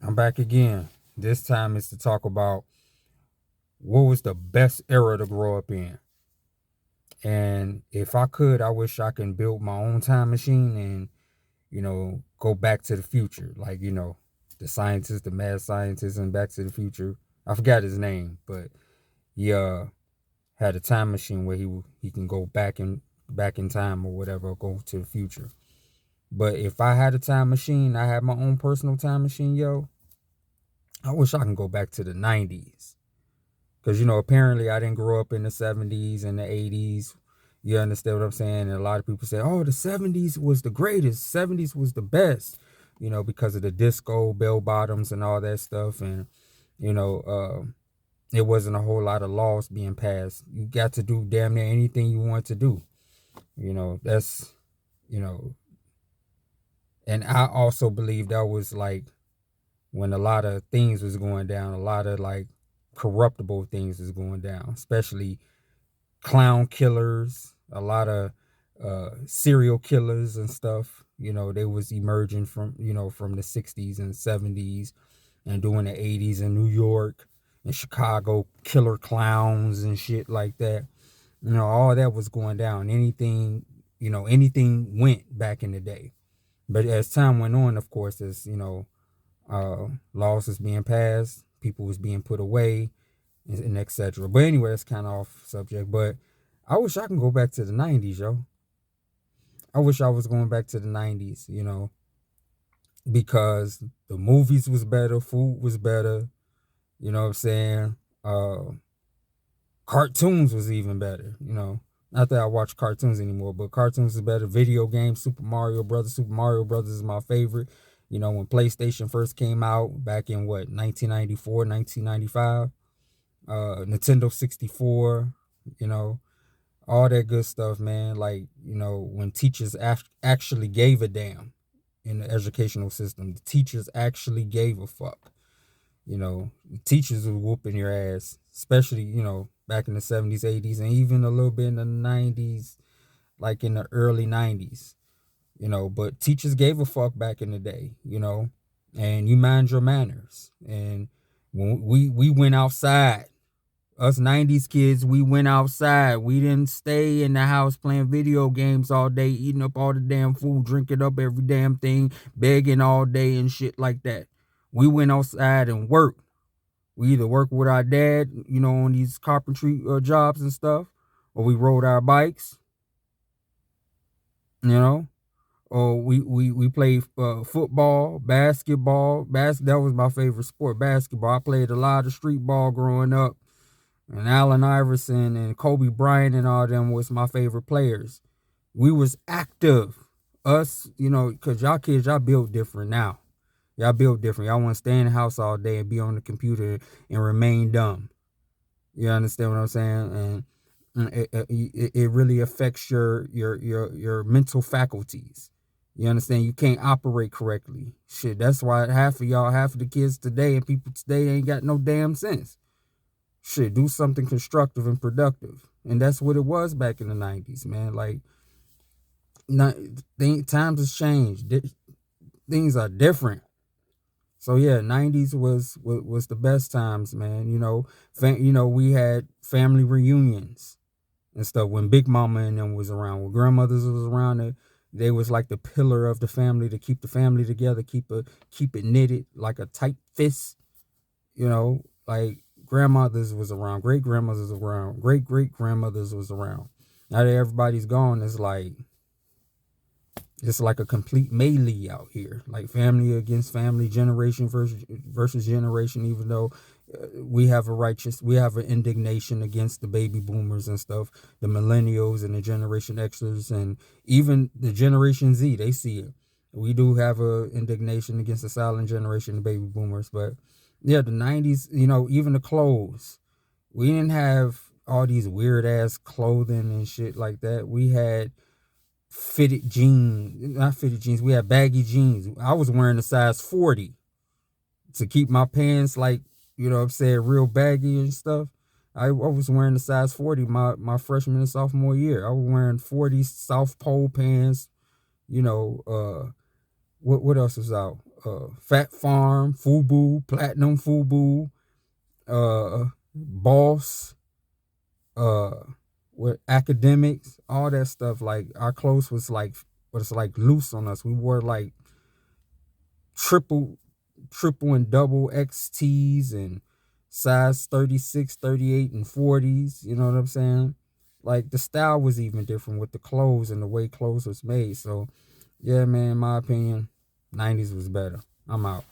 I'm back again. This time is to talk about what was the best era to grow up in. And if I could, I wish I can build my own time machine and, go back to the future. Like, the scientist, the mad scientist in Back to the Future. I forgot his name, but he had a time machine where he can go back in time or whatever, or go to the future. But if I had a time machine, I had my own personal time machine, yo, I wish I can go back to the 90s. Because, apparently I didn't grow up in the 70s and the 80s. You understand what I'm saying? And a lot of people say, oh, the 70s was the greatest. 70s was the best, because of the disco, bell bottoms, and all that stuff. And, you know, uh, it wasn't a whole lot of laws being passed. You got to do damn near anything you want to do. That's, you know, and I also believe that was like when a lot of things was going down, a lot of like corruptible things was going down, especially clown killers, a lot of serial killers and stuff. They was emerging from the 60s and 70s and doing the 80s in New York and Chicago, killer clowns and shit like that. All that was going down. Anything went back in the day. But as time went on, of course, as laws was being passed, people was being put away, and etc. But anyway, it's kind of off subject. But I wish I can go back to the 90s, yo. I wish I was going back to the 90s, because the movies was better, food was better, you know what I'm saying? Uh, Cartoons was even better. Not that I watch cartoons anymore, but cartoons is better. Video games, Super Mario Brothers is my favorite. When PlayStation first came out back in what, 1994, 1995, Nintendo 64, you know, all that good stuff, man. Like, when teachers actually gave a damn in the educational system, the teachers actually gave a fuck. Teachers were whooping your ass, especially, back in the 70s, 80s, and even a little bit in the 90s, like in the early 90s, but teachers gave a fuck back in the day, and you mind your manners. And when we went outside, us 90s kids, we went outside. We didn't stay in the house playing video games all day, eating up all the damn food, drinking up every damn thing, begging all day and shit like that. We went outside and worked. We either worked with our dad, on these carpentry jobs and stuff, or we rode our bikes, you know, or we played football, basketball. That was my favorite sport, basketball. I played a lot of street ball growing up, and Allen Iverson and Kobe Bryant and all them was my favorite players. We was active. Us, because y'all kids, y'all built different now. Y'all built different. Y'all want to stay in the house all day and be on the computer and remain dumb. You understand what I'm saying? And it really affects your mental faculties. You understand? You can't operate correctly. Shit, that's why half of the kids today and people today ain't got no damn sense. Shit, do something constructive and productive. And that's what it was back in the 90s, man. Like, not, times has changed. Things are different. So yeah, 90s was the best times, man. We had family reunions and stuff when Big Mama and them was around, when grandmothers was around. They was like the pillar of the family to keep the family together, keep it knitted like a tight fist. Like grandmothers was around, great grandmothers was around, great grandmothers was around. Now that everybody's gone, it's like a complete melee out here, like family against family, generation versus generation. Even though we have an indignation against the baby boomers and stuff, the millennials and the Generation Xers, and even the Generation Z. They see it. We do have a indignation against the silent generation, the baby boomers. But yeah, the 90s. Even the clothes. We didn't have all these weird ass clothing and shit like that. We had fitted jeans, not fitted jeans. We had baggy jeans. I was wearing a size 40 to keep my pants like, what I'm saying, real baggy and stuff. I was wearing a size 40 my freshman and sophomore year. I was wearing 40 South Pole pants. What else was out? Fat Farm, FUBU, Platinum FUBU, Boss, uh, with academics, all that stuff. Like our clothes was like loose on us. We wore like triple, triple and double XTs and size 36, 38, and 40s. You know what I'm saying? Like the style was even different with the clothes and the way clothes was made. So yeah, man, in my opinion, 90s was better. I'm out.